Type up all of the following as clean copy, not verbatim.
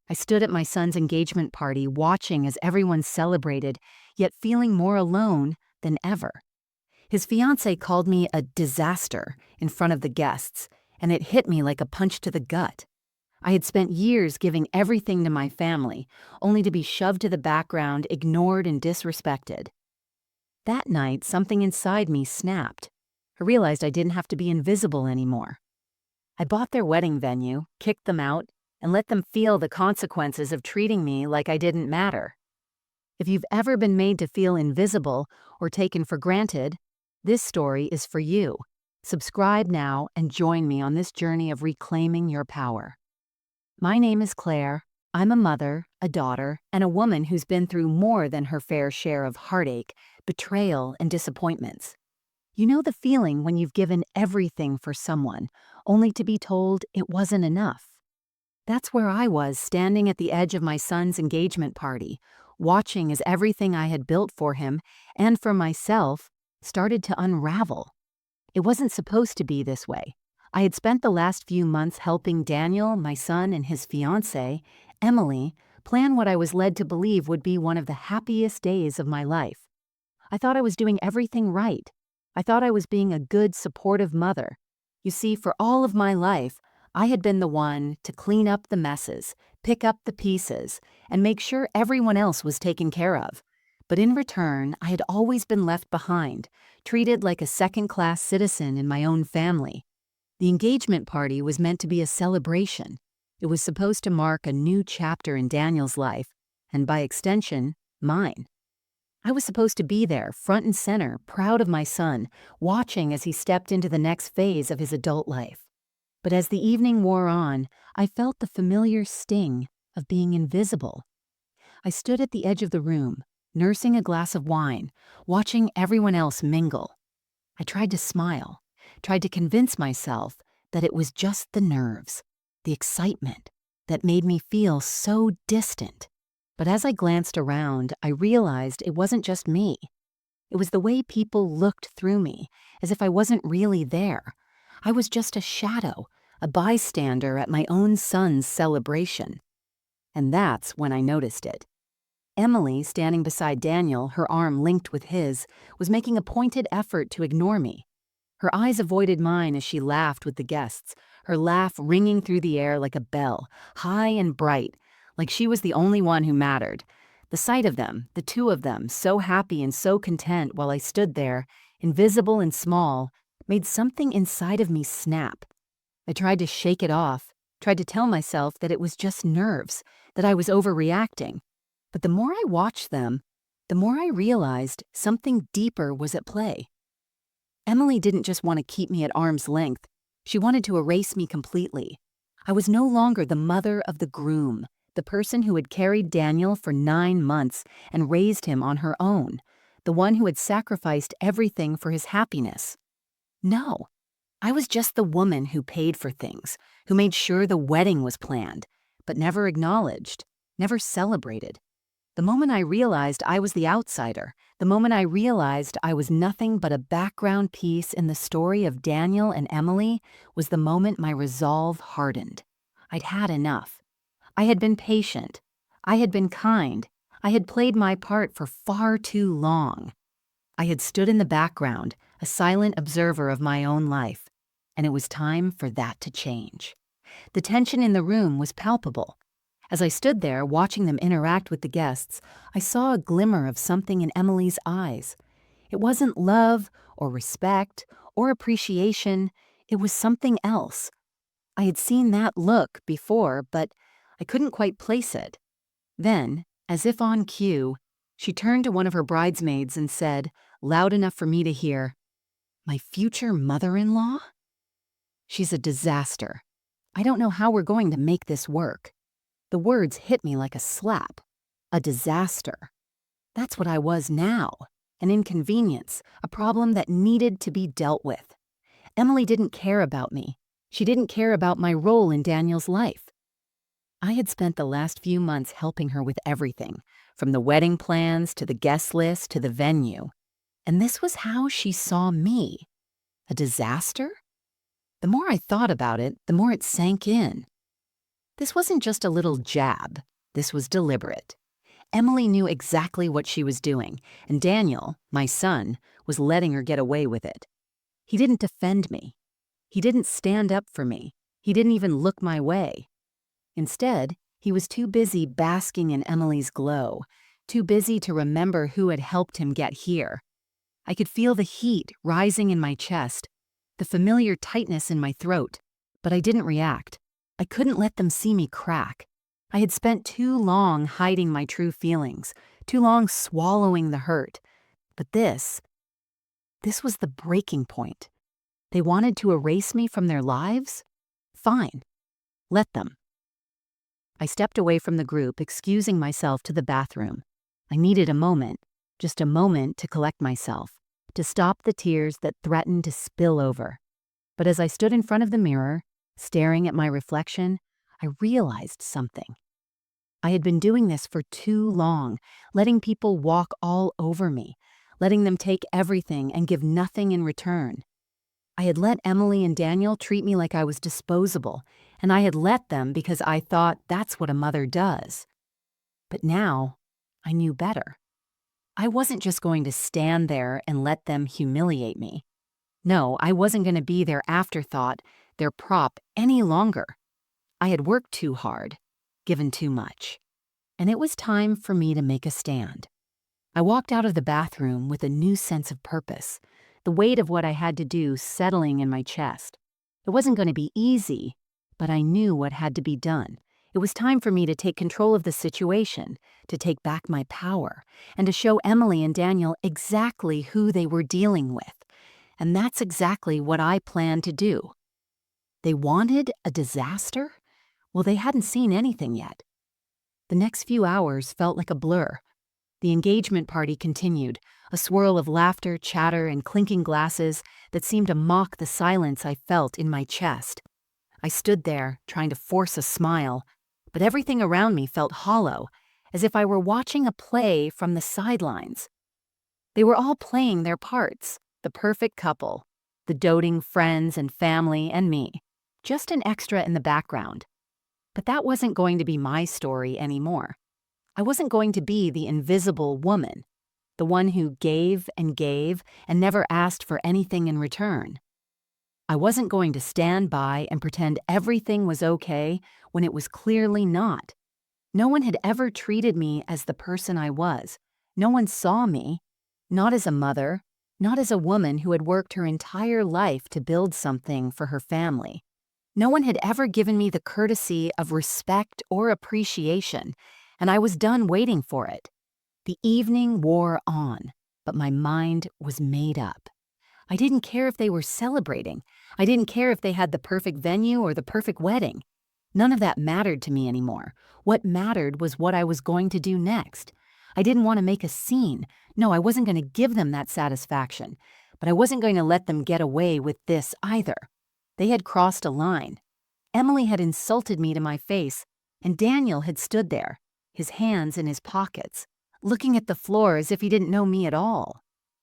I stood at my son's engagement party watching as everyone celebrated, yet feeling more alone than ever. His fiancé called me a disaster in front of the guests, and it hit me like a punch to the gut. I had spent years giving everything to my family, only to be shoved to the background, ignored, and disrespected. That night, something inside me snapped. I realized I didn't have to be invisible anymore. I bought their wedding venue, kicked them out, and let them feel the consequences of treating me like I didn't matter. If you've ever been made to feel invisible or taken for granted, this story is for you. Subscribe now and join me on this journey of reclaiming your power. My name is Claire. I'm a mother, a daughter, and a woman who's been through more than her fair share of heartache, betrayal, and disappointments. You know the feeling when you've given everything for someone, only to be told it wasn't enough. That's where I was, standing at the edge of my son's engagement party, watching as everything I had built for him and for myself started to unravel. It wasn't supposed to be this way. I had spent the last few months helping Daniel, my son, and his fiancée, Emily, plan what I was led to believe would be one of the happiest days of my life. I thought I was doing everything right. I thought I was being a good, supportive mother. You see, for all of my life, I had been the one to clean up the messes, pick up the pieces, and make sure everyone else was taken care of. But in return, I had always been left behind, treated like a second-class citizen in my own family. The engagement party was meant to be a celebration. It was supposed to mark a new chapter in Daniel's life, and by extension, mine. I was supposed to be there, front and center, proud of my son, watching as he stepped into the next phase of his adult life. But as the evening wore on, I felt the familiar sting of being invisible. I stood at the edge of the room, nursing a glass of wine, watching everyone else mingle. I tried to smile, tried to convince myself that it was just the nerves, the excitement, that made me feel so distant. But as I glanced around, I realized it wasn't just me. It was the way people looked through me, as if I wasn't really there. I was just a shadow, a bystander at my own son's celebration. And that's when I noticed it. Emily, standing beside Daniel, her arm linked with his, was making a pointed effort to ignore me. Her eyes avoided mine as she laughed with the guests, her laugh ringing through the air like a bell, high and bright, like she was the only one who mattered. The sight of them, the two of them, so happy and so content while I stood there, invisible and small, made something inside of me snap. I tried to shake it off, tried to tell myself that it was just nerves, that I was overreacting. But the more I watched them, the more I realized something deeper was at play. Emily didn't just want to keep me at arm's length. She wanted to erase me completely. I was no longer the mother of the groom, the person who had carried Daniel for 9 months and raised him on her own, the one who had sacrificed everything for his happiness. No, I was just the woman who paid for things, who made sure the wedding was planned, but never acknowledged, never celebrated. The moment I realized I was the outsider, the moment I realized I was nothing but a background piece in the story of Daniel and Emily, was the moment my resolve hardened. I'd had enough. I had been patient. I had been kind. I had played my part for far too long. I had stood in the background, a silent observer of my own life, and it was time for that to change. The tension in the room was palpable. As I stood there watching them interact with the guests, I saw a glimmer of something in Emily's eyes. It wasn't love or respect or appreciation. It was something else. I had seen that look before, but I couldn't quite place it. Then, as if on cue, she turned to one of her bridesmaids and said, loud enough for me to hear, "My future mother-in-law? She's a disaster. I don't know how we're going to make this work." The words hit me like a slap. A disaster. That's what I was now. An inconvenience, a problem that needed to be dealt with. Emily didn't care about me. She didn't care about my role in Daniel's life. I had spent the last few months helping her with everything, from the wedding plans to the guest list to the venue. And this was how she saw me. A disaster? The more I thought about it, the more it sank in. This wasn't just a little jab. This was deliberate. Emily knew exactly what she was doing, and Daniel, my son, was letting her get away with it. He didn't defend me. He didn't stand up for me. He didn't even look my way. Instead, he was too busy basking in Emily's glow, too busy to remember who had helped him get here. I could feel the heat rising in my chest, the familiar tightness in my throat, but I didn't react. I couldn't let them see me crack. I had spent too long hiding my true feelings, too long swallowing the hurt. But this was the breaking point. They wanted to erase me from their lives? Fine. Let them. I stepped away from the group, excusing myself to the bathroom. I needed a moment, just a moment to collect myself, to stop the tears that threatened to spill over. But as I stood in front of the mirror, staring at my reflection, I realized something. I had been doing this for too long, letting people walk all over me, letting them take everything and give nothing in return. I had let Emily and Daniel treat me like I was disposable, and I had let them because I thought that's what a mother does. But now, I knew better. I wasn't just going to stand there and let them humiliate me. No, I wasn't going to be their afterthought, their prop any longer. I had worked too hard, given too much, and it was time for me to make a stand. I walked out of the bathroom with a new sense of purpose, the weight of what I had to do settling in my chest. It wasn't going to be easy, but I knew what had to be done. It was time for me to take control of the situation, to take back my power, and to show Emily and Daniel exactly who they were dealing with. And that's exactly what I planned to do. They wanted a disaster? Well, they hadn't seen anything yet. The next few hours felt like a blur. The engagement party continued, a swirl of laughter, chatter, and clinking glasses that seemed to mock the silence I felt in my chest. I stood there, trying to force a smile, but everything around me felt hollow, as if I were watching a play from the sidelines. They were all playing their parts, the perfect couple, the doting friends and family and me, just an extra in the background. But that wasn't going to be my story anymore. I wasn't going to be the invisible woman, the one who gave and never asked for anything in return. I wasn't going to stand by and pretend everything was okay when it was clearly not. No one had ever treated me as the person I was. No one saw me, not as a mother, not as a woman who had worked her entire life to build something for her family. No one had ever given me the courtesy of respect or appreciation, and I was done waiting for it. The evening wore on, but my mind was made up. I didn't care if they were celebrating. I didn't care if they had the perfect venue or the perfect wedding. None of that mattered to me anymore. What mattered was what I was going to do next. I didn't want to make a scene. No, I wasn't going to give them that satisfaction. But I wasn't going to let them get away with this either. They had crossed a line. Emily had insulted me to my face, and Daniel had stood there, his hands in his pockets, looking at the floor as if he didn't know me at all.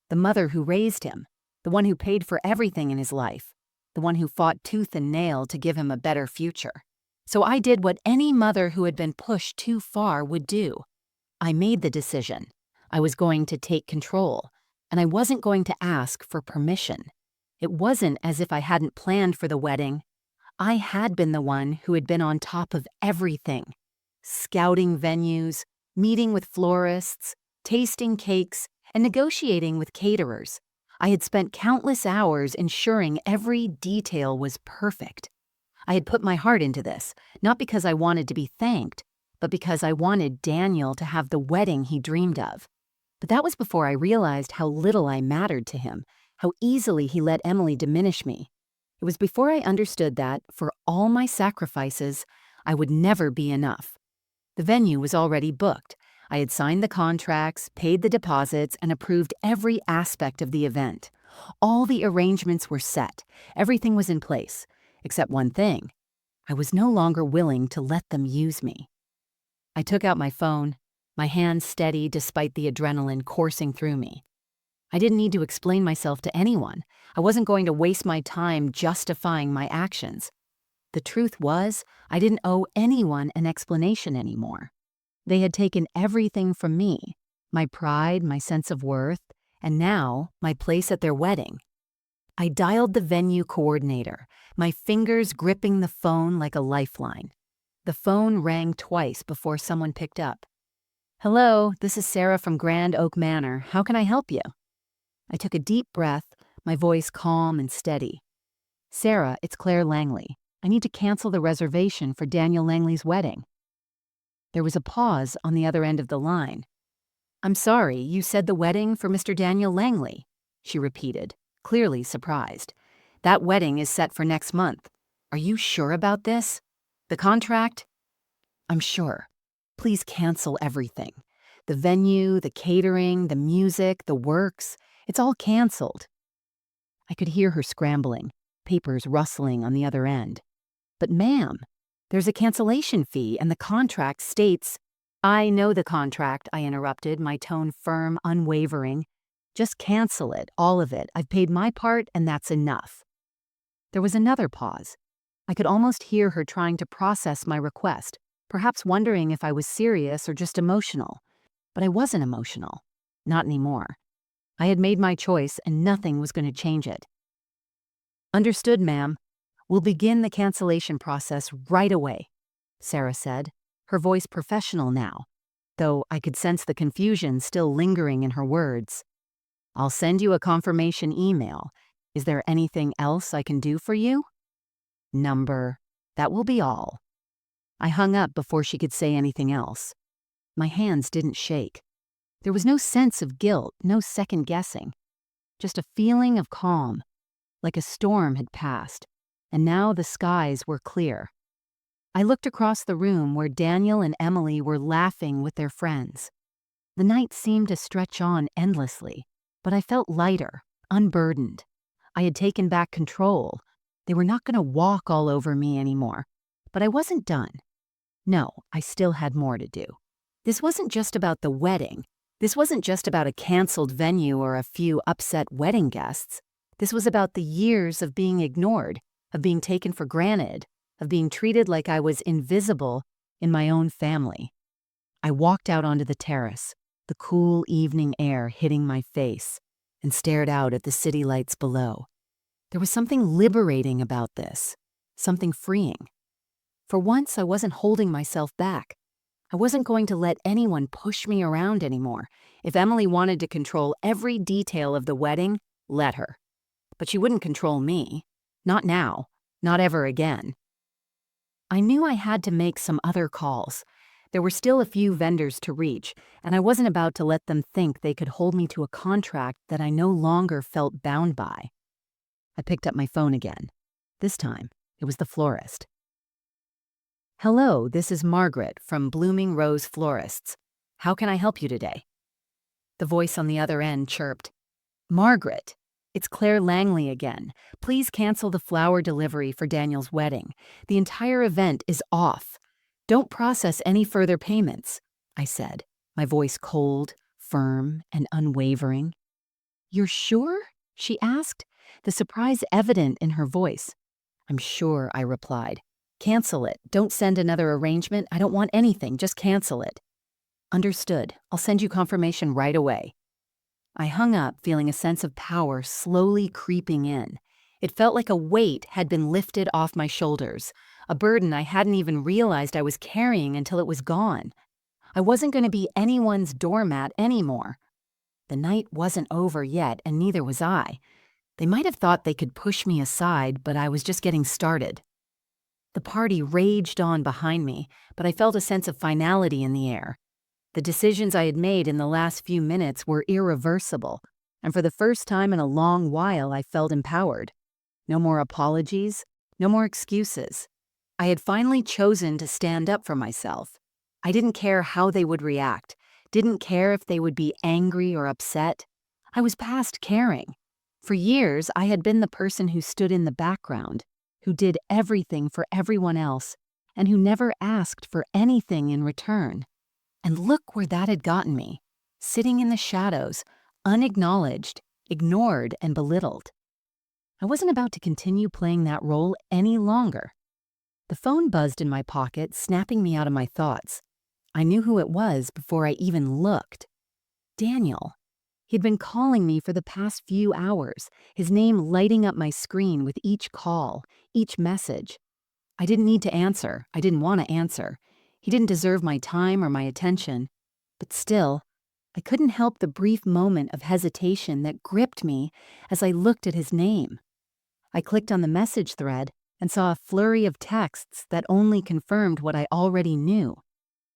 The mother who raised him, the one who paid for everything in his life, the one who fought tooth and nail to give him a better future. So I did what any mother who had been pushed too far would do. I made the decision. I was going to take control, and I wasn't going to ask for permission. It wasn't as if I hadn't planned for the wedding. I had been the one who had been on top of everything. Scouting venues, meeting with florists, tasting cakes, and negotiating with caterers. I had spent countless hours ensuring every detail was perfect. I had put my heart into this, not because I wanted to be thanked, but because I wanted Daniel to have the wedding he dreamed of. But that was before I realized how little I mattered to him, how easily he let Emily diminish me. It was before I understood that, for all my sacrifices, I would never be enough. The venue was already booked. I had signed the contracts, paid the deposits, and approved every aspect of the event. All the arrangements were set. Everything was in place. Except one thing. I was no longer willing to let them use me. I took out my phone, my hands steady despite the adrenaline coursing through me. I didn't need to explain myself to anyone. I wasn't going to waste my time justifying my actions. The truth was, I didn't owe anyone an explanation anymore. They had taken everything from me, my pride, my sense of worth, and now my place at their wedding. I dialed the venue coordinator, my fingers gripping the phone like a lifeline. The phone rang twice before someone picked up. "Hello, this is Sarah from Grand Oak Manor. How can I help you?" I took a deep breath, my voice calm and steady. "Sarah, it's Claire Langley. I need to cancel the reservation for Daniel Langley's wedding." There was a pause on the other end of the line. "I'm sorry, you said the wedding for Mr. Daniel Langley," she repeated, clearly surprised. "That wedding is set for next month. Are you sure about this? The contract?" "I'm sure. Please cancel everything. The venue, the catering, the music, the works. It's all canceled." I could hear her scrambling, papers rustling on the other end. "But ma'am, there's a cancellation fee and the contract states—" "I know the contract," I interrupted, my tone firm, unwavering. "Just cancel it, all of it. I've paid my part and that's enough." There was another pause. I could almost hear her trying to process my request, perhaps wondering if I was serious or just emotional. But I wasn't emotional. Not anymore. I had made my choice and nothing was going to change it. "Understood, ma'am. We'll begin the cancellation process right away," Sarah said, her voice professional now, though I could sense the confusion still lingering in her words. "I'll send you a confirmation email. Is there anything else I can do for you?" "Number. That will be all." I hung up before she could say anything else. My hands didn't shake. There was no sense of guilt, no second guessing. Just a feeling of calm, like a storm had passed, and now the skies were clear. I looked across the room where Daniel and Emily were laughing with their friends. The night seemed to stretch on endlessly, but I felt lighter, unburdened. I had taken back control. They were not going to walk all over me anymore. But I wasn't done. No, I still had more to do. This wasn't just about the wedding. This wasn't just about a canceled venue or a few upset wedding guests. This was about the years of being ignored, of being taken for granted, of being treated like I was invisible in my own family. I walked out onto the terrace, the cool evening air hitting my face, and stared out at the city lights below. There was something liberating about this, something freeing. For once, I wasn't holding myself back. I wasn't going to let anyone push me around anymore. If Emily wanted to control every detail of the wedding, let her. But she wouldn't control me. Not now. Not ever again. I knew I had to make some other calls. There were still a few vendors to reach, and I wasn't about to let them think they could hold me to a contract that I no longer felt bound by. I picked up my phone again. This time, it was the florist. "Hello, this is Margaret from Blooming Rose Florists. How can I help you today?" The voice on the other end chirped. "Margaret, it's Claire Langley again. Please cancel the flower delivery for Daniel's wedding. The entire event is off. Don't process any further payments," I said, my voice cold, firm, and unwavering. "You're sure?" she asked, the surprise evident in her voice. "I'm sure," I replied. "Cancel it. Don't send another arrangement. I don't want anything. Just cancel it." "Understood. I'll send you confirmation right away." I hung up, feeling a sense of power slowly creeping in. It felt like a weight had been lifted off my shoulders, a burden I hadn't even realized I was carrying until it was gone. I wasn't going to be anyone's doormat anymore. The night wasn't over yet, and neither was I. They might have thought they could push me aside, but I was just getting started. The party raged on behind me, but I felt a sense of finality in the air. The decisions I had made in the last few minutes were irreversible, and for the first time in a long while I felt empowered. No more apologies, no more excuses. I had finally chosen to stand up for myself. I didn't care how they would react, didn't care if they would be angry or upset. I was past caring. For years, I had been the person who stood in the background, who did everything for everyone else, and who never asked for anything in return. And look where that had gotten me, sitting in the shadows, unacknowledged, ignored, and belittled. I wasn't about to continue playing that role any longer. The phone buzzed in my pocket, snapping me out of my thoughts. I knew who it was before I even looked. Daniel. He'd been calling me for the past few hours, his name lighting up my screen with each call, each message. I didn't need to answer. I didn't want to answer. He didn't deserve my time or my attention. But still, I couldn't help the brief moment of hesitation that gripped me as I looked at his name. I clicked on the message thread and saw a flurry of texts that only confirmed what I already knew.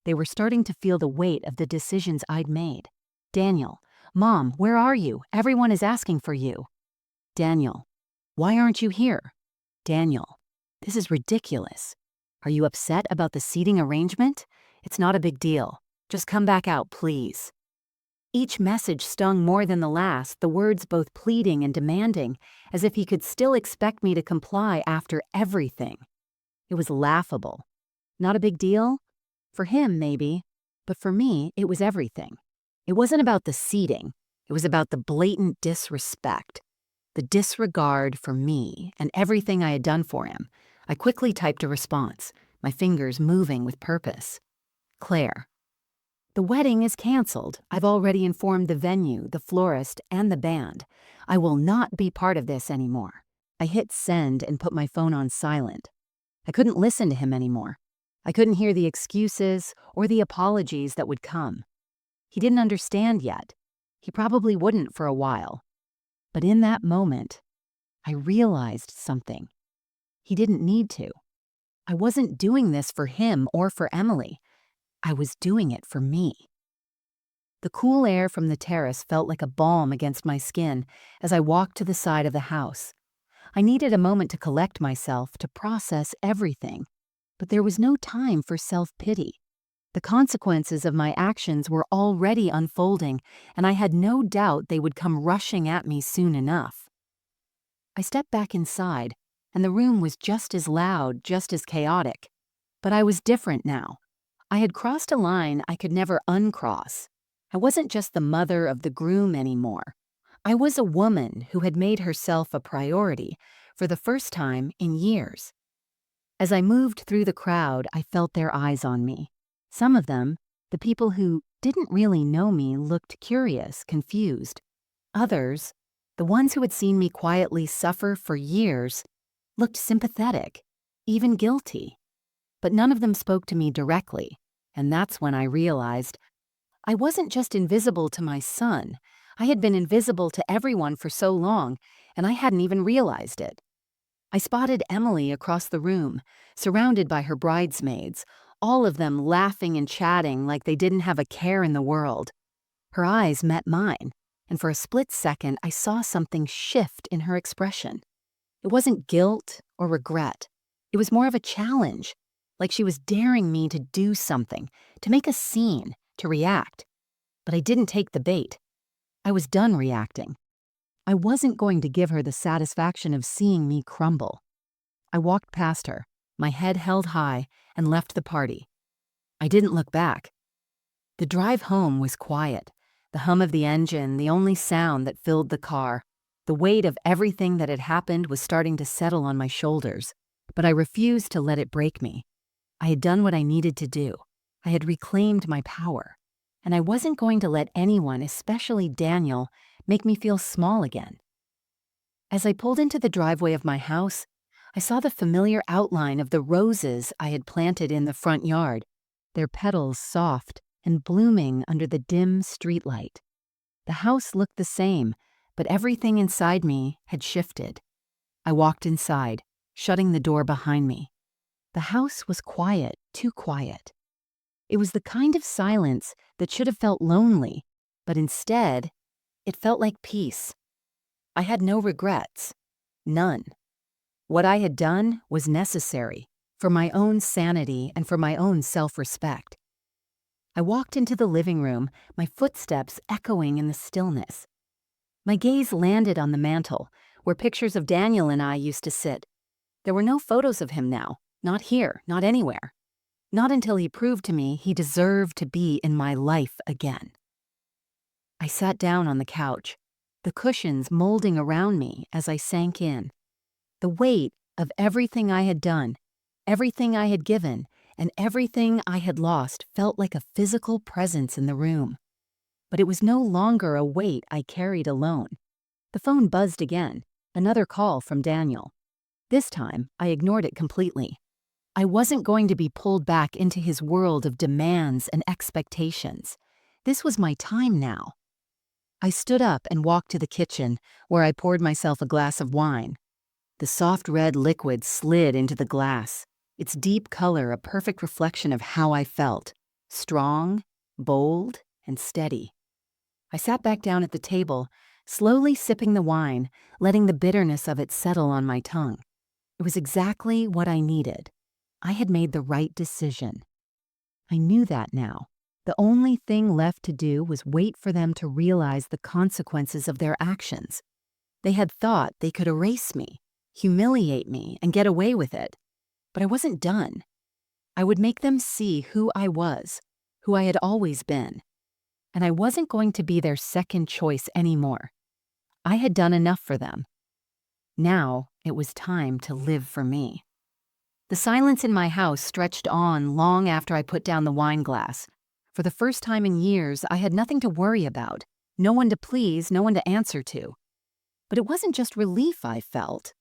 They were starting to feel the weight of the decisions I'd made. Daniel, Mom, where are you? Everyone is asking for you. Daniel, why aren't you here? Daniel, this is ridiculous. Are you upset about the seating arrangement? It's not a big deal. Just come back out, please. Each message stung more than the last, the words both pleading and demanding, as if he could still expect me to comply after everything. It was laughable. Not a big deal? For him, maybe, but for me, it was everything. It wasn't about the seating. It was about the blatant disrespect. The disregard for me and everything I had done for him. I quickly typed a response, my fingers moving with purpose. Claire. The wedding is canceled. I've already informed the venue, the florist, and the band. I will not be part of this anymore. I hit send and put my phone on silent. I couldn't listen to him anymore. I couldn't hear the excuses or the apologies that would come. He didn't understand yet. He probably wouldn't for a while. But in that moment, I realized something. He didn't need to. I wasn't doing this for him or for Emily. I was doing it for me. The cool air from the terrace felt like a balm against my skin as I walked to the side of the house. I needed a moment to collect myself, to process everything. But there was no time for self-pity. The consequences of my actions were already unfolding, and I had no doubt they would come rushing at me soon enough. I stepped back inside, and the room was just as loud, just as chaotic. But I was different now. I had crossed a line I could never uncross. I wasn't just the mother of the groom anymore. I was a woman who had made herself a priority for the first time in years. As I moved through the crowd, I felt their eyes on me. Some of them, the people who didn't really know me, looked curious, confused. Others, the ones who had seen me quietly suffer for years, looked sympathetic, even guilty. But none of them spoke to me directly, and that's when I realized I wasn't just invisible to my son. I had been invisible to everyone for so long, and I hadn't even realized it. I spotted Emily across the room, surrounded by her bridesmaids, all of them laughing and chatting like they didn't have a care in the world. Her eyes met mine, and for a split second I saw something shift in her expression. It wasn't guilt or regret. It was more of a challenge, like she was daring me to do something, to make a scene, to react. But I didn't take the bait. I was done reacting. I wasn't going to give her the satisfaction of seeing me crumble. I walked past her, my head held high, and left the party. I didn't look back. The drive home was quiet, the hum of the engine the only sound that filled the car. The weight of everything that had happened was starting to settle on my shoulders, but I refused to let it break me. I had done what I needed to do. I had reclaimed my power, and I wasn't going to let anyone, especially Daniel, make me feel small again. As I pulled into the driveway of my house, I saw the familiar outline of the roses I had planted in the front yard, their petals soft and blooming under the dim streetlight. The house looked the same, but everything inside me had shifted. I walked inside, shutting the door behind me. The house was quiet, too quiet. It was the kind of silence that should have felt lonely, but instead, it felt like peace. I had no regrets. None. What I had done was necessary, for my own sanity and for my own self-respect. I walked into the living room, my footsteps echoing in the stillness. My gaze landed on the mantel, where pictures of Daniel and I used to sit. There were no photos of him now, not here, not anywhere. Not until he proved to me he deserved to be in my life again. I sat down on the couch, the cushions molding around me as I sank in. The weight of everything I had done, Everything I had given and everything I had lost felt like a physical presence in the room. But it was no longer a weight I carried alone. The phone buzzed again, another call from Daniel. This time, I ignored it completely. I wasn't going to be pulled back into his world of demands and expectations. This was my time now. I stood up and walked to the kitchen, where I poured myself a glass of wine. The soft red liquid slid into the glass, its deep color a perfect reflection of how I felt: strong, bold, and steady. I sat back down at the table, slowly sipping the wine, letting the bitterness of it settle on my tongue. It was exactly what I needed. I had made the right decision. I knew that now. The only thing left to do was wait for them to realize the consequences of their actions. They had thought they could erase me, humiliate me, and get away with it. But I wasn't done. I would make them see who I was, who I had always been. And I wasn't going to be their second choice anymore. I had done enough for them. Now it was time to live for me. The silence in my house stretched on long after I put down the wine glass. For the first time in years, I had nothing to worry about, no one to please, no one to answer to. But it wasn't just relief I felt.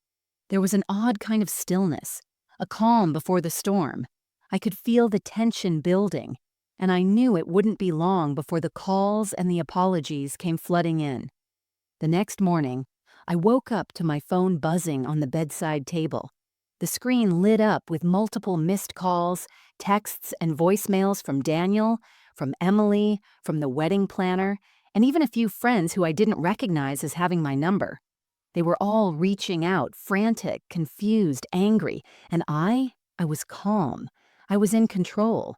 There was an odd kind of stillness, a calm before the storm. I could feel the tension building, and I knew it wouldn't be long before the calls and the apologies came flooding in. The next morning, I woke up to my phone buzzing on the bedside table. The screen lit up with multiple missed calls, texts, and voicemails from Daniel, from Emily, from the wedding planner, and even a few friends who I didn't recognize as having my number. They were all reaching out, frantic, confused, angry, and I was calm. I was in control.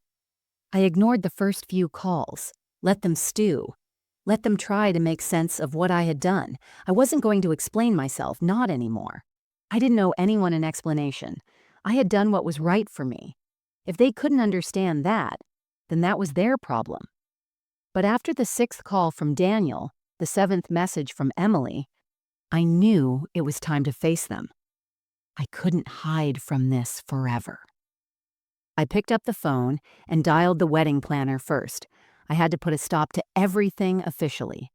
I ignored the first few calls, let them stew, let them try to make sense of what I had done. I wasn't going to explain myself, not anymore. I didn't owe anyone an explanation. I had done what was right for me. If they couldn't understand that, then that was their problem. But after the 6th call from Daniel, the 7th message from Emily, I knew it was time to face them. I couldn't hide from this forever. I picked up the phone and dialed the wedding planner first. I had to put a stop to everything officially.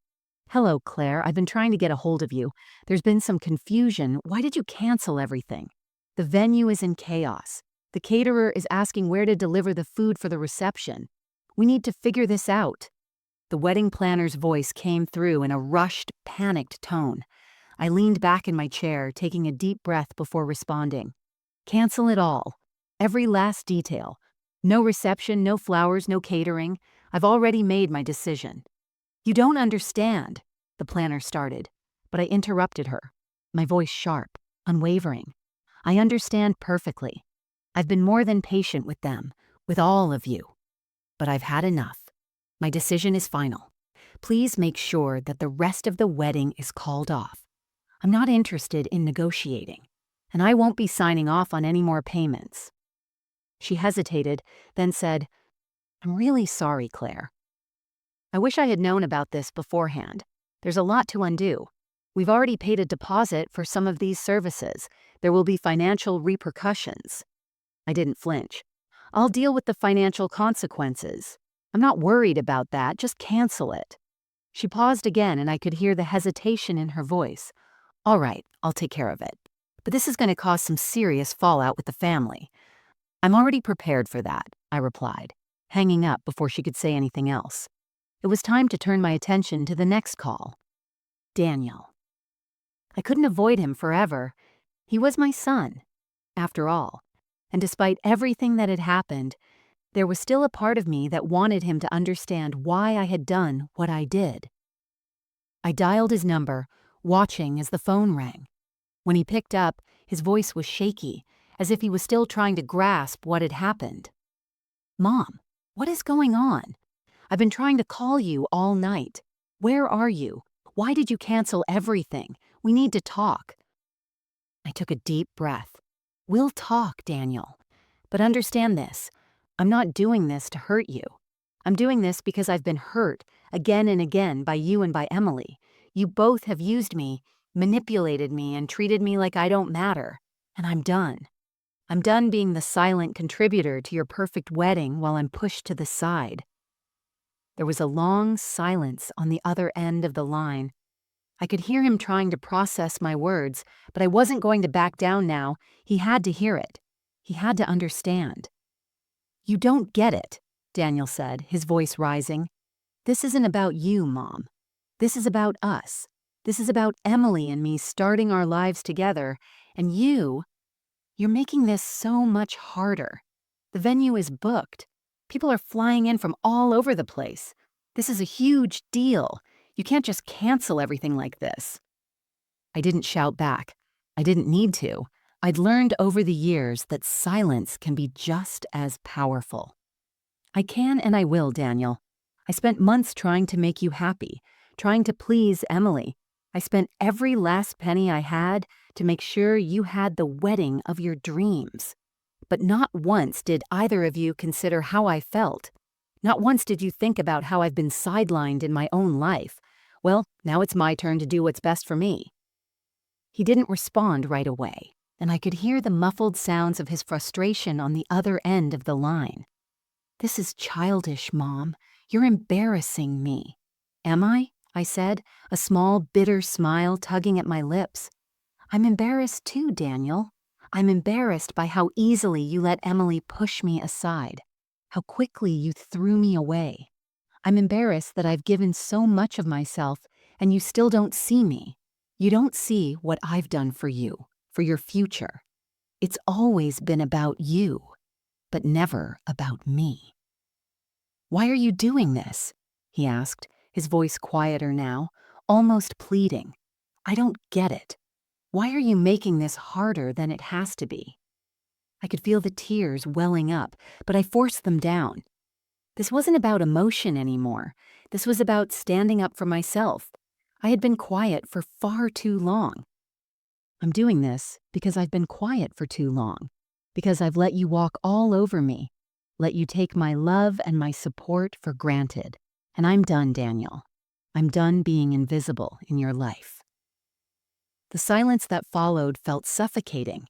"Hello, Claire. I've been trying to get a hold of you. There's been some confusion. Why did you cancel everything? The venue is in chaos. The caterer is asking where to deliver the food for the reception. We need to figure this out." The wedding planner's voice came through in a rushed, panicked tone. I leaned back in my chair, taking a deep breath before responding. "Cancel it all. Every last detail. No reception, no flowers, no catering. I've already made my decision." "You don't understand," the planner started, but I interrupted her, my voice sharp, unwavering. "I understand perfectly. I've been more than patient with them, with all of you. But I've had enough. My decision is final. Please make sure that the rest of the wedding is called off. I'm not interested in negotiating, and I won't be signing off on any more payments." She hesitated, then said, "I'm really sorry, Claire. I wish I had known about this beforehand. There's a lot to undo. We've already paid a deposit for some of these services. There will be financial repercussions." I didn't flinch. "I'll deal with the financial consequences. I'm not worried about that. Just cancel it." She paused again, and I could hear the hesitation in her voice. "All right, I'll take care of it. But this is going to cause some serious fallout with the family." "I'm already prepared for that," I replied, hanging up before she could say anything else. It was time to turn my attention to the next call. Daniel. I couldn't avoid him forever. He was my son, after all. And despite everything that had happened, there was still a part of me that wanted him to understand why I had done what I did. I dialed his number, watching as the phone rang. When he picked up, his voice was shaky, as if he was still trying to grasp what had happened. "Mom, what is going on? I've been trying to call you all night. Where are you? Why did you cancel everything? We need to talk." I took a deep breath. "We'll talk, Daniel. But understand this. I'm not doing this to hurt you. I'm doing this because I've been hurt again and again by you and by Emily. You both have used me, manipulated me, and treated me like I don't matter. And I'm done. I'm done being the silent contributor to your perfect wedding while I'm pushed to the side." There was a long silence on the other end of the line. I could hear him trying to process my words, but I wasn't going to back down now. He had to hear it. He had to understand. "You don't get it," Daniel said, his voice rising. "This isn't about you, Mom. This is about us. This is about Emily and me starting our lives together, and you're making this so much harder. The venue is booked. People are flying in from all over the place. This is a huge deal. You can't just cancel everything like this." I didn't shout back. I didn't need to. I'd learned over the years that silence can be just as powerful. "I can and I will, Daniel. I spent months trying to make you happy, trying to please Emily. I spent every last penny I had to make sure you had the wedding of your dreams. But not once did either of you consider how I felt. Not once did you think about how I've been sidelined in my own life. Well, now it's my turn to do what's best for me." He didn't respond right away, and I could hear the muffled sounds of his frustration on the other end of the line. "This is childish, Mom. You're embarrassing me." "Am I?" I said, a small, bitter smile tugging at my lips. "I'm embarrassed too, Daniel. I'm embarrassed by how easily you let Emily push me aside, how quickly you threw me away. I'm embarrassed that I've given so much of myself and you still don't see me. You don't see what I've done for you, for your future. It's always been about you, but never about me." "Why are you doing this?" he asked, his voice quieter now, almost pleading. "I don't get it. Why are you making this harder than it has to be?" I could feel the tears welling up, but I forced them down. This wasn't about emotion anymore. This was about standing up for myself. I had been quiet for far too long. "I'm doing this because I've been quiet for too long, because I've let you walk all over me, let you take my love and my support for granted. And I'm done, Daniel. I'm done being invisible in your life." The silence that followed felt suffocating.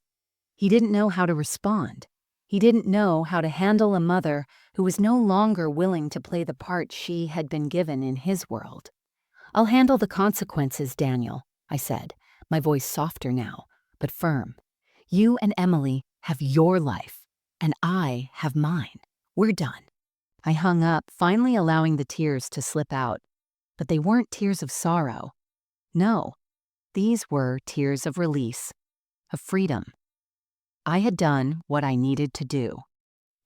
He didn't know how to respond. He didn't know how to handle a mother who was no longer willing to play the part she had been given in his world. "I'll handle the consequences, Daniel," I said, my voice softer now, but firm. "You and Emily have your life, and I have mine. We're done." I hung up, finally allowing the tears to slip out. But they weren't tears of sorrow. No, these were tears of release, of freedom. I had done what I needed to do,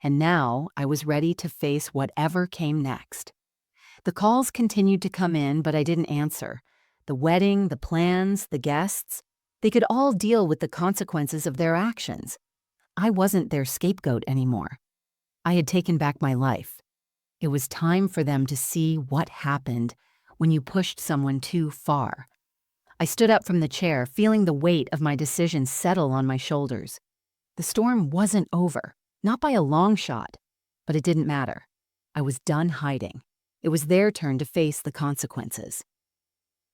and now I was ready to face whatever came next. The calls continued to come in, but I didn't answer. The wedding, the plans, the guests, they could all deal with the consequences of their actions. I wasn't their scapegoat anymore. I had taken back my life. It was time for them to see what happened when you pushed someone too far. I stood up from the chair, feeling the weight of my decision settle on my shoulders. The storm wasn't over, not by a long shot, but it didn't matter. I was done hiding. It was their turn to face the consequences.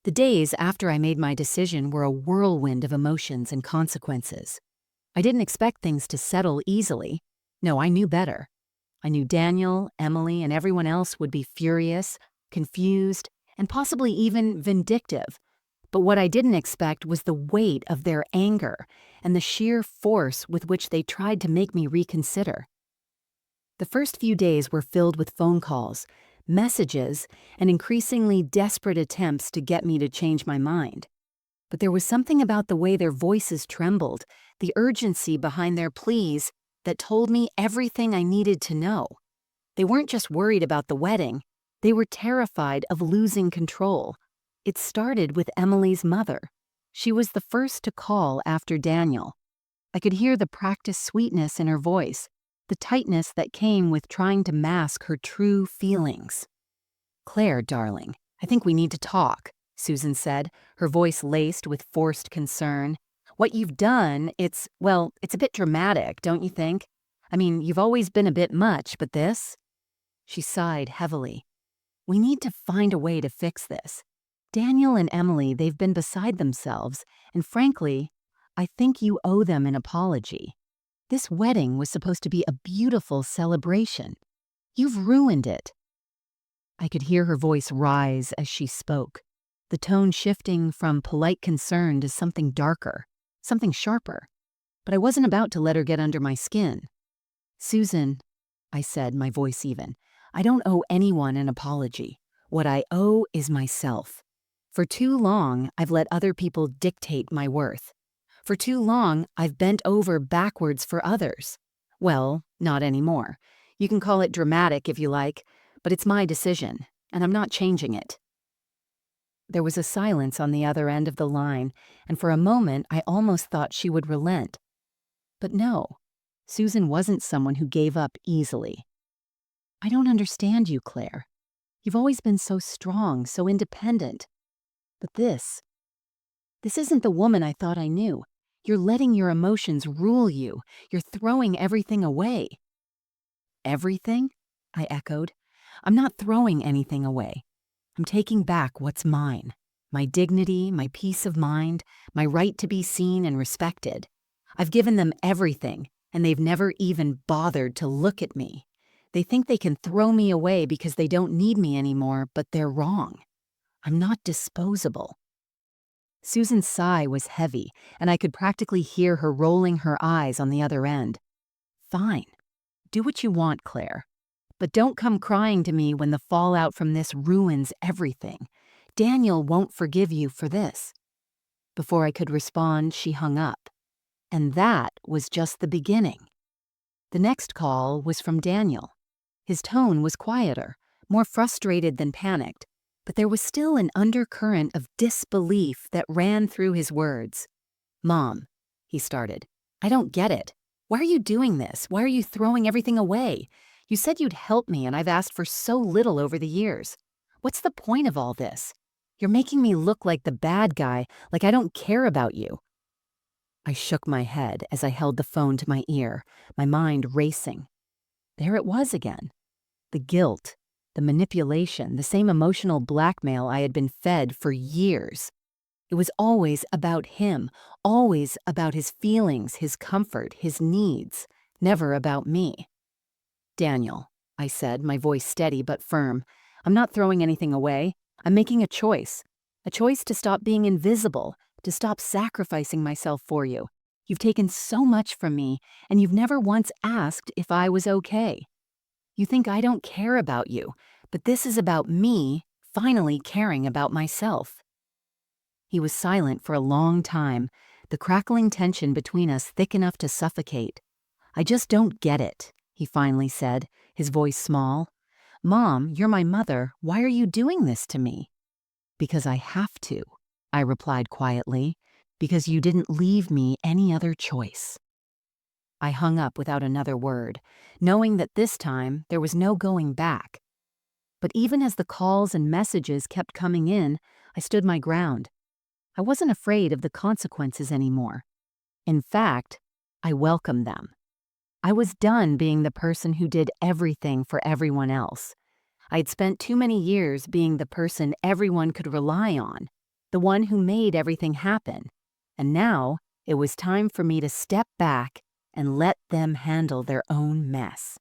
The days after I made my decision were a whirlwind of emotions and consequences. I didn't expect things to settle easily. No, I knew better. I knew Daniel, Emily, and everyone else would be furious, confused, and possibly even vindictive. But what I didn't expect was the weight of their anger and the sheer force with which they tried to make me reconsider. The first few days were filled with phone calls, messages, and increasingly desperate attempts to get me to change my mind. But there was something about the way their voices trembled, the urgency behind their pleas, that told me everything I needed to know. They weren't just worried about the wedding. They were terrified of losing control. It started with Emily's mother. She was the first to call after Daniel. I could hear the practiced sweetness in her voice, the tightness that came with trying to mask her true feelings. "Claire, darling, I think we need to talk," Susan said, her voice laced with forced concern. "What you've done, it's a bit dramatic, don't you think? I mean, you've always been a bit much, but this?" She sighed heavily. "We need to find a way to fix this. Daniel and Emily, they've been beside themselves, and frankly, I think you owe them an apology. This wedding was supposed to be a beautiful celebration. You've ruined it." I could hear her voice rise as she spoke, the tone shifting from polite concern to something darker, something sharper. But I wasn't about to let her get under my skin. "Susan," I said, my voice even, "I don't owe anyone an apology. What I owe is myself. For too long, I've let other people dictate my worth. For too long, I've bent over backwards for others. Well, not anymore. You can call it dramatic if you like, but it's my decision, and I'm not changing it." There was a silence on the other end of the line, and for a moment I almost thought she would relent. But no, Susan wasn't someone who gave up easily. "I don't understand you, Claire. You've always been so strong, so independent. But this isn't the woman I thought I knew. You're letting your emotions rule you. You're throwing everything away." "Everything?" I echoed. "I'm not throwing anything away. I'm taking back what's mine. My dignity, my peace of mind, my right to be seen and respected. I've given them everything, and they've never even bothered to look at me. They think they can throw me away because they don't need me anymore, but they're wrong. I'm not disposable." Susan's sigh was heavy, and I could practically hear her rolling her eyes on the other end. "Fine. Do what you want, Claire. But don't come crying to me when the fallout from this ruins everything. Daniel won't forgive you for this." Before I could respond, she hung up. And that was just the beginning. The next call was from Daniel. His tone was quieter, more frustrated than panicked, but there was still an undercurrent of disbelief that ran through his words. "Mom," he started, "I don't get it. Why are you doing this? Why are you throwing everything away? You said you'd help me, and I've asked for so little over the years. What's the point of all this? You're making me look like the bad guy, like I don't care about you." I shook my head as I held the phone to my ear, my mind racing. There it was again. The guilt, the manipulation, the same emotional blackmail I had been fed for years. It was always about him, always about his feelings, his comfort, his needs, never about me. "Daniel," I said, my voice steady but firm, "I'm not throwing anything away. I'm making a choice to stop being invisible, to stop sacrificing myself for you. You've taken so much from me, and you've never once asked if I was okay. You think I don't care about you, but this is about me finally caring about myself." He was silent for a long time, the crackling tension between us thick enough to suffocate. "I just don't get it," he finally said, his voice small. "Mom, you're my mother. Why are you doing this to me?" "Because I have to," I replied quietly, "because you didn't leave me any other choice." I hung up without another word, knowing that this time there was no going back. But even as the calls and messages kept coming in, I stood my ground. I wasn't afraid of the consequences anymore. In fact, I welcomed them. I was done being the person who did everything for everyone else. I'd spent too many years being the person everyone could rely on, the one who made everything happen. And now it was time for me to step back and let them handle their own mess.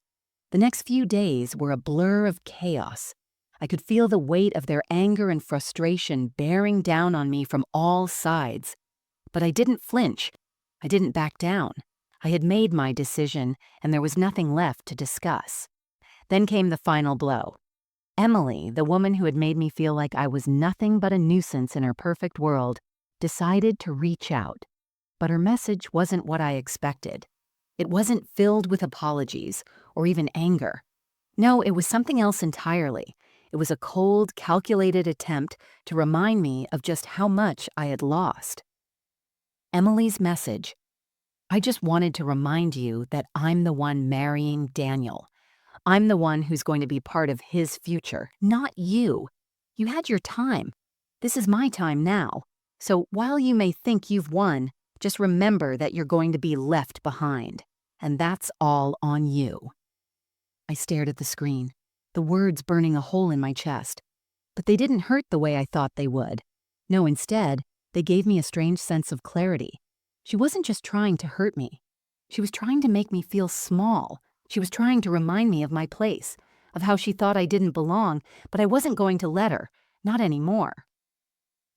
The next few days were a blur of chaos. I could feel the weight of their anger and frustration bearing down on me from all sides. But I didn't flinch. I didn't back down. I had made my decision, and there was nothing left to discuss. Then came the final blow. Emily, the woman who had made me feel like I was nothing but a nuisance in her perfect world, decided to reach out. But her message wasn't what I expected. It wasn't filled with apologies or even anger. No, it was something else entirely. It was a cold, calculated attempt to remind me of just how much I had lost. Emily's message: "I just wanted to remind you that I'm the one marrying Daniel. I'm the one who's going to be part of his future, not you. You had your time. This is my time now. So while you may think you've won, just remember that you're going to be left behind. And that's all on you." I stared at the screen, the words burning a hole in my chest. But they didn't hurt the way I thought they would. No, instead, they gave me a strange sense of clarity. She wasn't just trying to hurt me. She was trying to make me feel small. She was trying to remind me of my place, of how she thought I didn't belong, but I wasn't going to let her, not anymore.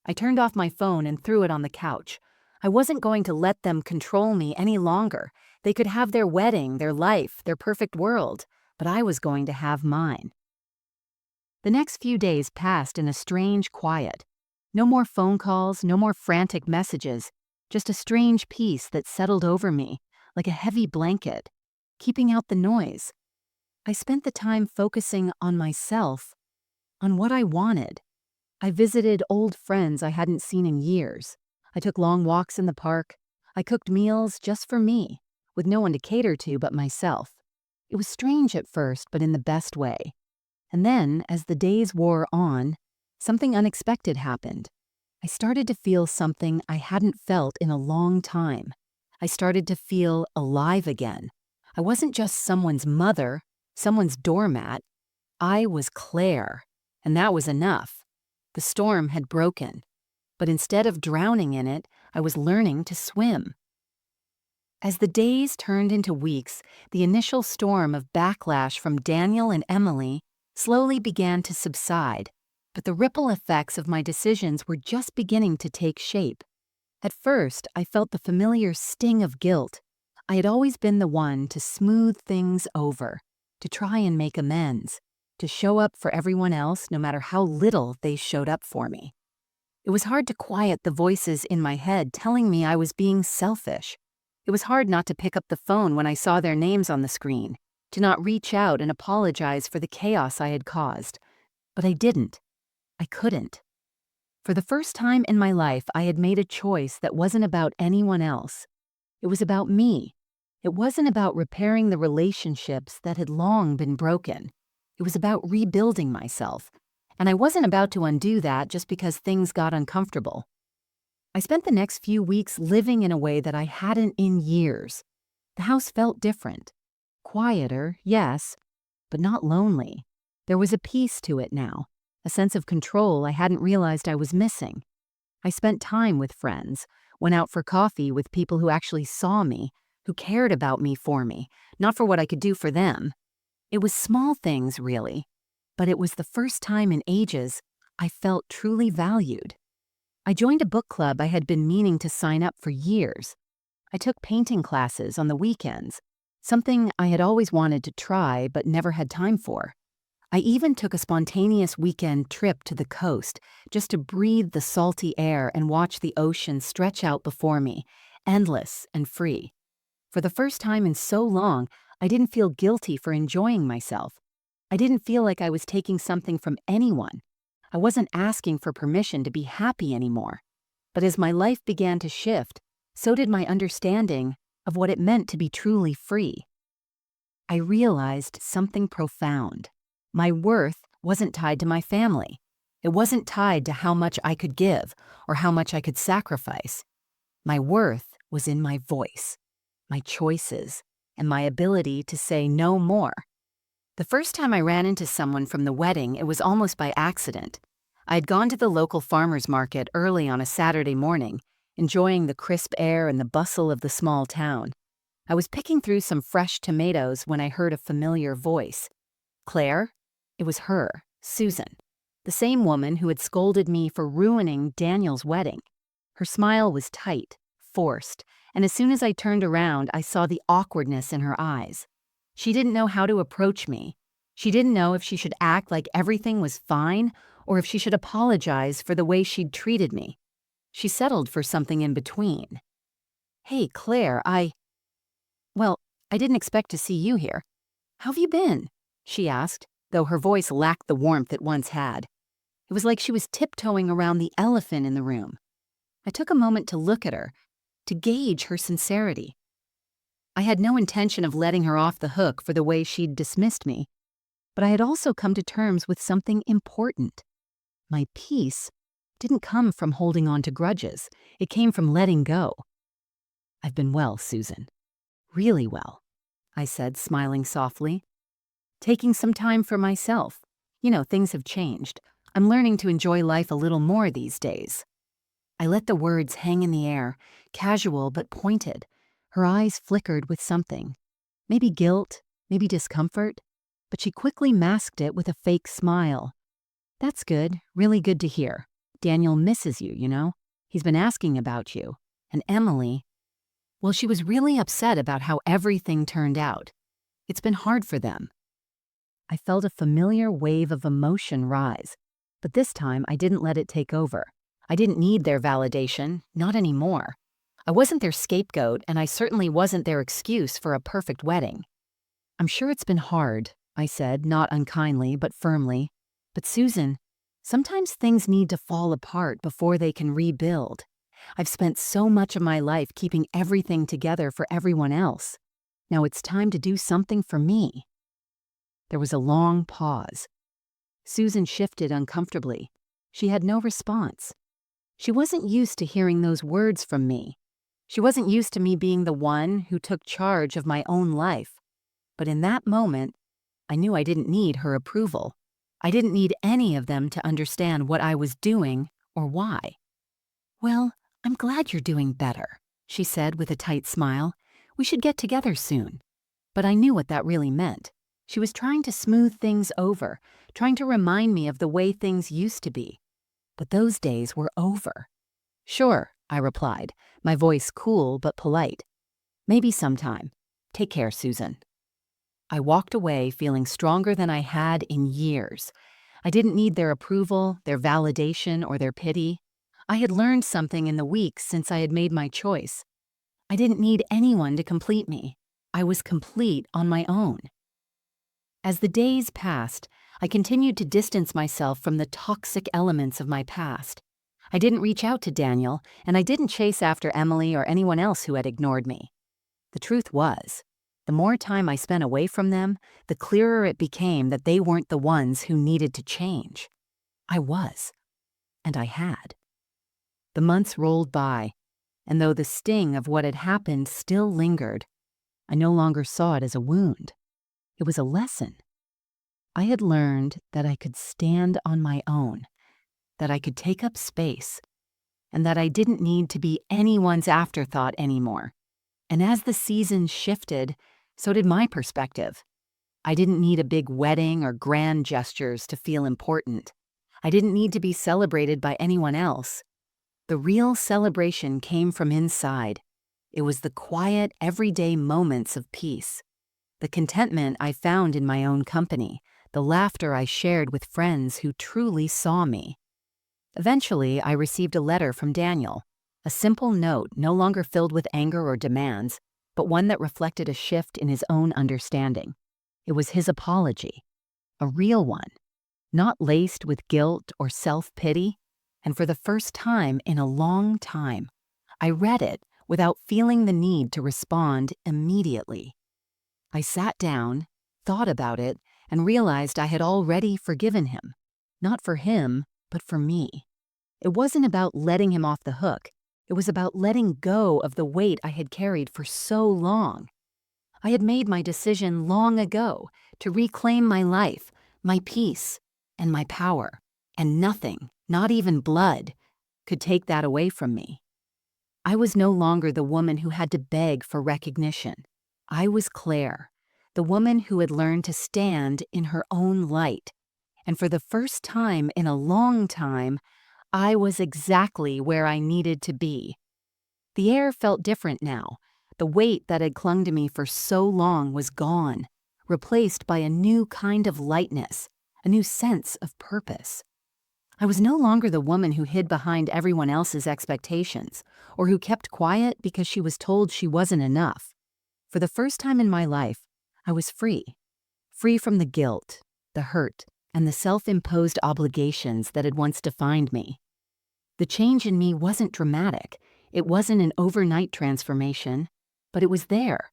I turned off my phone and threw it on the couch. I wasn't going to let them control me any longer. They could have their wedding, their life, their perfect world, but I was going to have mine. The next few days passed in a strange quiet. No more phone calls, no more frantic messages, just a strange peace that settled over me, like a heavy blanket, keeping out the noise. I spent the time focusing on myself, on what I wanted. I visited old friends I hadn't seen in years. I took long walks in the park. I cooked meals just for me, with no one to cater to but myself. It was strange at first, but in the best way. And then, as the days wore on, something unexpected happened. I started to feel something I hadn't felt in a long time. I started to feel alive again. I wasn't just someone's mother, someone's doormat. I was Claire, and that was enough. The storm had broken, but instead of drowning in it, I was learning to swim. As the days turned into weeks, the initial storm of backlash from Daniel and Emily slowly began to subside, but the ripple effects of my decisions were just beginning to take shape. At first, I felt the familiar sting of guilt. I had always been the one to smooth things over, to try and make amends, to show up for everyone else no matter how little they showed up for me. It was hard to quiet the voices in my head telling me I was being selfish. It was hard not to pick up the phone when I saw their names on the screen, to not reach out and apologize for the chaos I had caused. But I didn't. I couldn't. For the first time in my life, I had made a choice that wasn't about anyone else. It was about me. It wasn't about repairing the relationships that had long been broken. It was about rebuilding myself. And I wasn't about to undo that just because things got uncomfortable. I spent the next few weeks living in a way that I hadn't in years. The house felt different. Quieter, yes, but not lonely. There was a peace to it now, a sense of control I hadn't realized I was missing. I spent time with friends, went out for coffee with people who actually saw me, who cared about me for me, not for what I could do for them. It was small things, really, but it was the first time in ages I felt truly valued. I joined a book club I had been meaning to sign up for years. I took painting classes on the weekends, something I had always wanted to try but never had time for. I even took a spontaneous weekend trip to the coast just to breathe the salty air and watch the ocean stretch out before me, endless and free. For the first time in so long, I didn't feel guilty for enjoying myself. I didn't feel like I was taking something from anyone. I wasn't asking for permission to be happy anymore. But as my life began to shift, so did my understanding of what it meant to be truly free. I realized something profound. My worth wasn't tied to my family. It wasn't tied to how much I could give or how much I could sacrifice. My worth was in my voice, my choices, and my ability to say no more. The first time I ran into someone from the wedding, it was almost by accident. I had gone to the local farmer's market early on a Saturday morning, enjoying the crisp air and the bustle of the small town. I was picking through some fresh tomatoes when I heard a familiar voice. Claire? It was her, Susan, the same woman who had scolded me for ruining Daniel's wedding. Her smile was tight, forced, and as soon as I turned around, I saw the awkwardness in her eyes. She didn't know how to approach me. She didn't know if she should act like everything was fine or if she should apologize for the way she'd treated me. She settled for something in between. Hey, Claire, I didn't expect to see you here. How have you been? She asked, though her voice lacked the warmth it once had. It was like she was tiptoeing around the elephant in the room. I took a moment to look at her, to gauge her sincerity. I had no intention of letting her off the hook for the way she'd dismissed me, but I had also come to terms with something important. My peace didn't come from holding on to grudges. It came from letting go. I've been well, Susan. Really well, I said, smiling softly. Taking some time for myself. Things have changed. I'm learning to enjoy life a little more these days. I let the words hang in the air, casual but pointed. Her eyes flickered with something. Maybe guilt, maybe discomfort, but she quickly masked it with a fake smile. "That's good, really good to hear. Daniel misses you, you know? He's been asking about you. And Emily, well, she was really upset about how everything turned out. It's been hard for them." I felt a familiar wave of emotion rise, but this time I didn't let it take over. I didn't need their validation, not anymore. I wasn't their scapegoat, and I certainly wasn't their excuse for a perfect wedding. "I'm sure it's been hard," I said, not unkindly, but firmly. "But Susan, sometimes things need to fall apart before they can rebuild. I've spent so much of my life keeping everything together for everyone else. Now it's time to do something for me." There was a long pause. Susan shifted uncomfortably. She had no response. She wasn't used to hearing those words from me. She wasn't used to me being the one who took charge of my own life. But in that moment, I knew I didn't need her approval. I didn't need any of them to understand what I was doing or why. "Well, I'm glad you're doing better," she said with a tight smile. "We should get together soon." But I knew what that really meant. She was trying to smooth things over, trying to remind me of the way things used to be. But those days were over. "Sure," I replied, my voice cool but polite. "Maybe sometime. Take care, Susan." I walked away feeling stronger than I had in years. I didn't need their approval, their validation, or their pity. I had learned something in the weeks since I had made my choice. I didn't need anyone to complete me. I was complete on my own. As the days passed, I continued to distance myself from the toxic elements of my past. I didn't reach out to Daniel, and I didn't chase after Emily or anyone else who had ignored me. The truth was, the more time I spent away from them, the clearer it became that they weren't the ones who needed to change. I was, and I had. The months rolled by, and though the sting of what had happened still lingered, I no longer saw it as a wound. It was a lesson. I had learned that I could stand on my own, that I could take up space, and that I didn't need to be anyone's afterthought anymore. And as the seasons shifted, so did my perspective. I didn't need a big wedding or grand gestures to feel important. I didn't need to be celebrated by anyone else. The real celebration came from inside. It was the quiet, everyday moments of peace. The contentment I found in my own company, the laughter I shared with friends who truly saw me. Eventually, I received a letter from Daniel, a simple note no longer filled with anger or demands, but one that reflected a shift in his own understanding. It was his apology, a real one, not laced with guilt or self-pity, and for the first time in a long time, I read it without feeling the need to respond immediately. I sat down, thought about it, and realized I had already forgiven him. Not for him, but for me. It wasn't about letting him off the hook. It was about letting go of the weight I had carried for so long. I had made my decision long ago to reclaim my life, my peace, and my power. And nothing, not even blood, could take that away from me. I was no longer the woman who had to beg for recognition. I was Claire, the woman who had learned to stand in her own light. And for the first time in a long time, I was exactly where I needed to be. The air felt different now. The weight that had clung to me for so long was gone, replaced by a new kind of lightness, a new sense of purpose. I was no longer the woman who hid behind everyone else's expectations, or who kept quiet because she was told she wasn't enough. For the first time in my life, I was free. Free from the guilt, the hurt, and the self-imposed obligations that had once defined me. The change in me wasn't dramatic. It wasn't an overnight transformation, but it was there,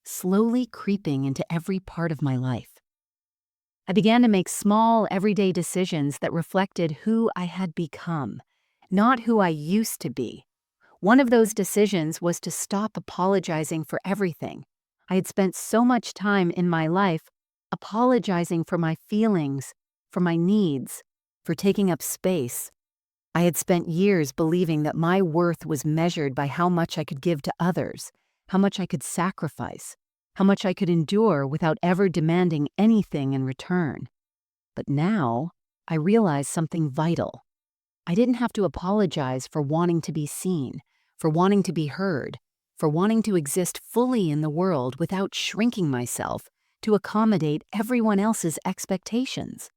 slowly creeping into every part of my life. I began to make small, everyday decisions that reflected who I had become, not who I used to be. One of those decisions was to stop apologizing for everything. I had spent so much time in my life apologizing for my feelings, for my needs, for taking up space. I had spent years believing that my worth was measured by how much I could give to others, how much I could sacrifice, how much I could endure without ever demanding anything in return. But now, I realized something vital. I didn't have to apologize for wanting to be seen, for wanting to be heard, for wanting to exist fully in the world without shrinking myself to accommodate everyone else's expectations.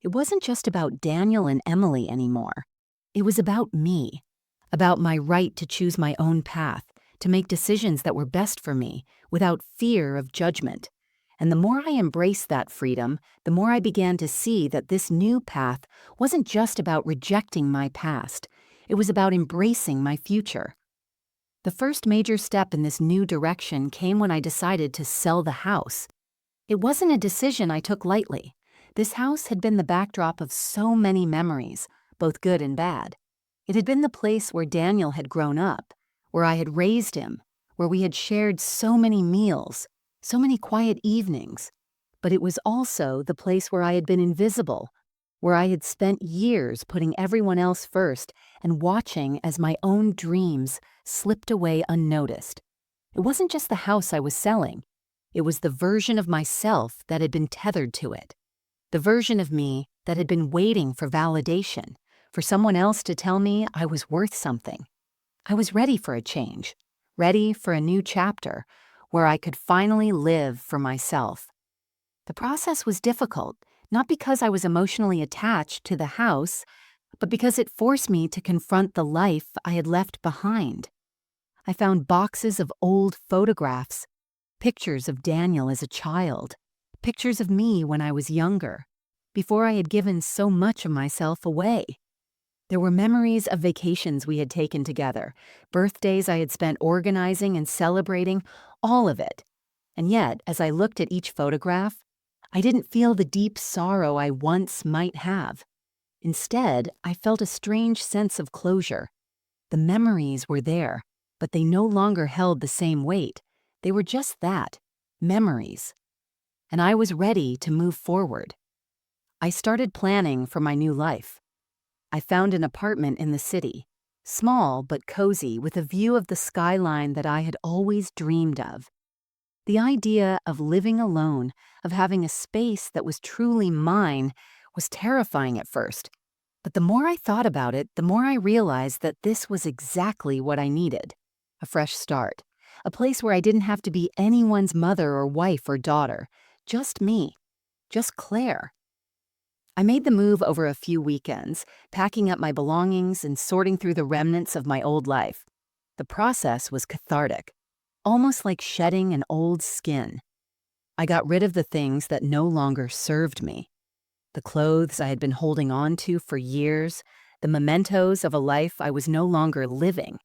It wasn't just about Daniel and Emily anymore. It was about me, about my right to choose my own path, to make decisions that were best for me without fear of judgment. And the more I embraced that freedom, the more I began to see that this new path wasn't just about rejecting my past. It was about embracing my future. The first major step in this new direction came when I decided to sell the house. It wasn't a decision I took lightly. This house had been the backdrop of so many memories, both good and bad. It had been the place where Daniel had grown up, where I had raised him, where we had shared so many meals, so many quiet evenings. But it was also the place where I had been invisible, where I had spent years putting everyone else first and watching as my own dreams slipped away unnoticed. It wasn't just the house I was selling. It was the version of myself that had been tethered to it. The version of me that had been waiting for validation, for someone else to tell me I was worth something. I was ready for a change, ready for a new chapter where I could finally live for myself. The process was difficult, not because I was emotionally attached to the house, but because it forced me to confront the life I had left behind. I found boxes of old photographs, pictures of Daniel as a child, pictures of me when I was younger, before I had given so much of myself away. There were memories of vacations we had taken together, birthdays I had spent organizing and celebrating, all of it. And yet, as I looked at each photograph, I didn't feel the deep sorrow I once might have. Instead, I felt a strange sense of closure. The memories were there, but they no longer held the same weight. They were just that, memories. And I was ready to move forward. I started planning for my new life. I found an apartment in the city, small but cozy with a view of the skyline that I had always dreamed of. The idea of living alone, of having a space that was truly mine, was terrifying at first. But the more I thought about it, the more I realized that this was exactly what I needed. A fresh start. A place where I didn't have to be anyone's mother or wife or daughter. Just me. Just Claire. I made the move over a few weekends, packing up my belongings and sorting through the remnants of my old life. The process was cathartic, almost like shedding an old skin. I got rid of the things that no longer served me. The clothes I had been holding on to for years, the mementos of a life I was no longer living.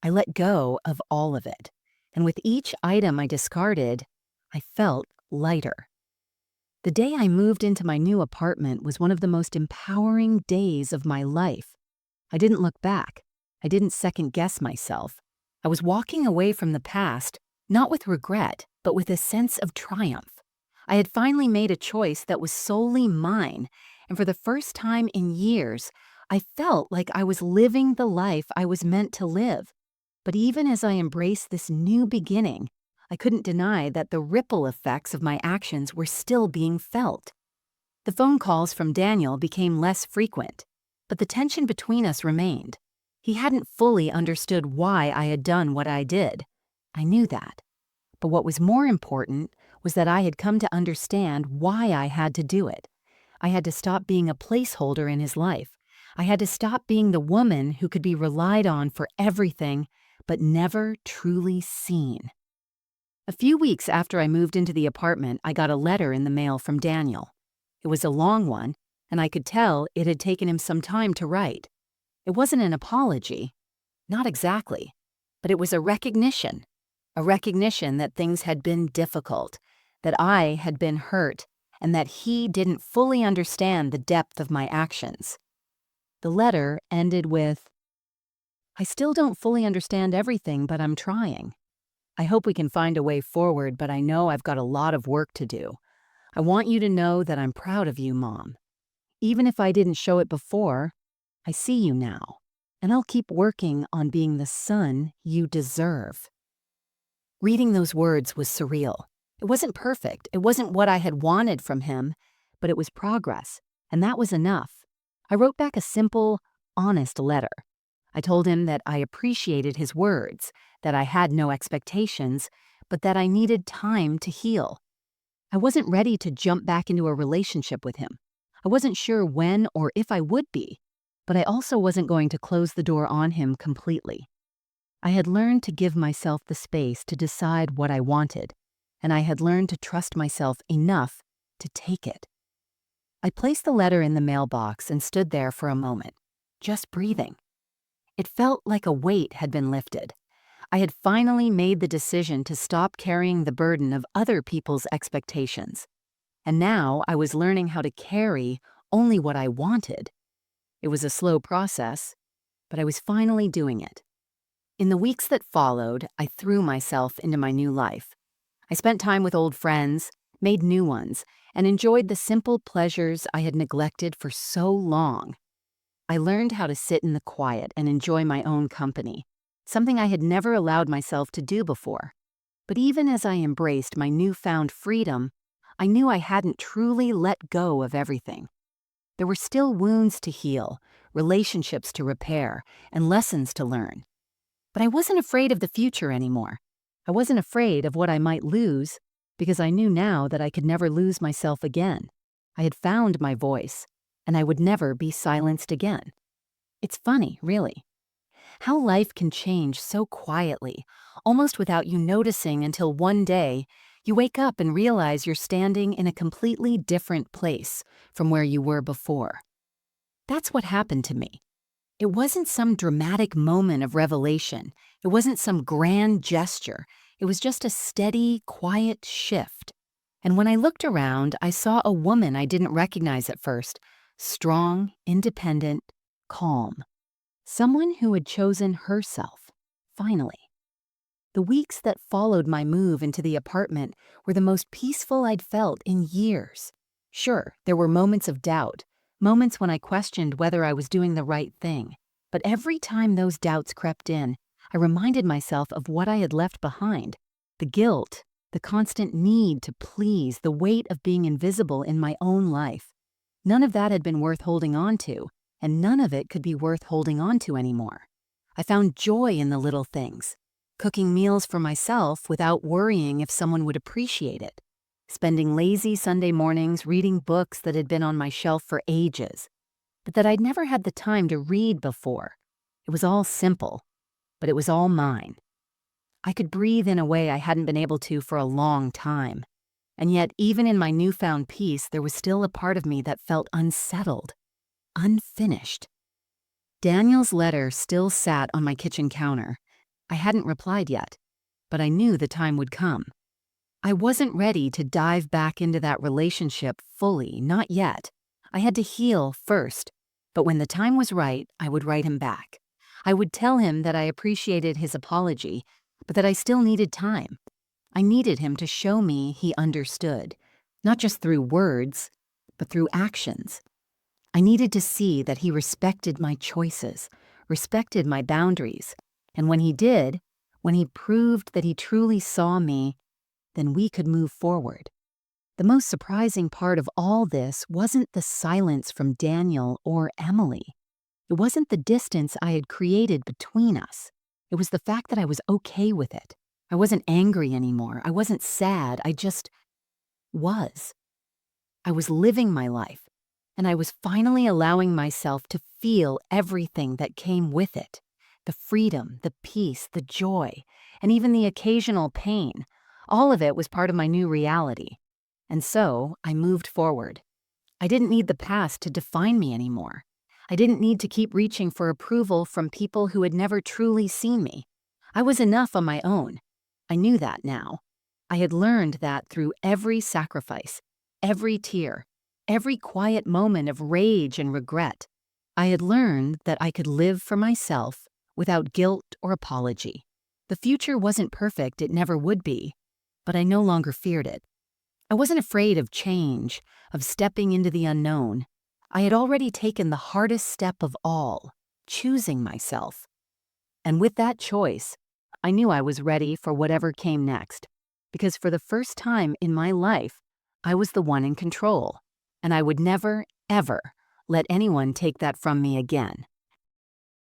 I let go of all of it, and with each item I discarded, I felt lighter. The day I moved into my new apartment was one of the most empowering days of my life. I didn't look back. I didn't second-guess myself. I was walking away from the past, not with regret, but with a sense of triumph. I had finally made a choice that was solely mine, and for the first time in years, I felt like I was living the life I was meant to live. But even as I embraced this new beginning, I couldn't deny that the ripple effects of my actions were still being felt. The phone calls from Daniel became less frequent, but the tension between us remained. He hadn't fully understood why I had done what I did. I knew that. But what was more important was that I had come to understand why I had to do it. I had to stop being a placeholder in his life. I had to stop being the woman who could be relied on for everything, but never truly seen. A few weeks after I moved into the apartment, I got a letter in the mail from Daniel. It was a long one, and I could tell it had taken him some time to write. It wasn't an apology, not exactly, but it was a recognition that things had been difficult, that I had been hurt, and that he didn't fully understand the depth of my actions. The letter ended with, "I still don't fully understand everything, but I'm trying. I hope we can find a way forward, but I know I've got a lot of work to do. I want you to know that I'm proud of you, Mom. Even if I didn't show it before, I see you now, and I'll keep working on being the son you deserve." Reading those words was surreal. It wasn't perfect, it wasn't what I had wanted from him, but it was progress, and that was enough. I wrote back a simple, honest letter. I told him that I appreciated his words, that I had no expectations, but that I needed time to heal. I wasn't ready to jump back into a relationship with him. I wasn't sure when or if I would be, but I also wasn't going to close the door on him completely. I had learned to give myself the space to decide what I wanted, and I had learned to trust myself enough to take it. I placed the letter in the mailbox and stood there for a moment, just breathing. It felt like a weight had been lifted. I had finally made the decision to stop carrying the burden of other people's expectations. And now I was learning how to carry only what I wanted. It was a slow process, but I was finally doing it. In the weeks that followed, I threw myself into my new life. I spent time with old friends, made new ones, and enjoyed the simple pleasures I had neglected for so long. I learned how to sit in the quiet and enjoy my own company, something I had never allowed myself to do before. But even as I embraced my newfound freedom, I knew I hadn't truly let go of everything. There were still wounds to heal, relationships to repair, and lessons to learn. But I wasn't afraid of the future anymore. I wasn't afraid of what I might lose, because I knew now that I could never lose myself again. I had found my voice, and I would never be silenced again. It's funny, really, how life can change so quietly, almost without you noticing until one day you wake up and realize you're standing in a completely different place from where you were before. That's what happened to me. It wasn't some dramatic moment of revelation. It wasn't some grand gesture. It was just a steady, quiet shift. And when I looked around, I saw a woman I didn't recognize at first, strong, independent, calm. Someone who had chosen herself, finally. The weeks that followed my move into the apartment were the most peaceful I'd felt in years. Sure, there were moments of doubt, moments when I questioned whether I was doing the right thing. But every time those doubts crept in, I reminded myself of what I had left behind. The guilt, the constant need to please, the weight of being invisible in my own life. None of that had been worth holding on to, and none of it could be worth holding on to anymore. I found joy in the little things. Cooking meals for myself without worrying if someone would appreciate it. Spending lazy Sunday mornings reading books that had been on my shelf for ages, but that I'd never had the time to read before. It was all simple, but it was all mine. I could breathe in a way I hadn't been able to for a long time. And yet, even in my newfound peace, there was still a part of me that felt unsettled, unfinished. Daniel's letter still sat on my kitchen counter. I hadn't replied yet, but I knew the time would come. I wasn't ready to dive back into that relationship fully, not yet. I had to heal first, but when the time was right, I would write him back. I would tell him that I appreciated his apology, but that I still needed time. I needed him to show me he understood, not just through words, but through actions. I needed to see that he respected my choices, respected my boundaries, and when he did, when he proved that he truly saw me, then we could move forward. The most surprising part of all this wasn't the silence from Daniel or Emily. It wasn't the distance I had created between us. It was the fact that I was okay with it. I wasn't angry anymore. I wasn't sad. I just was. I was living my life, and I was finally allowing myself to feel everything that came with it. The freedom, the peace, the joy, and even the occasional pain. All of it was part of my new reality. And so I moved forward. I didn't need the past to define me anymore. I didn't need to keep reaching for approval from people who had never truly seen me. I was enough on my own. I knew that now. I had learned that through every sacrifice, every tear, every quiet moment of rage and regret. I had learned that I could live for myself without guilt or apology. The future wasn't perfect, it never would be, but I no longer feared it. I wasn't afraid of change, of stepping into the unknown. I had already taken the hardest step of all, choosing myself. And with that choice, I knew I was ready for whatever came next, because for the first time in my life, I was the one in control, and I would never, ever let anyone take that from me again.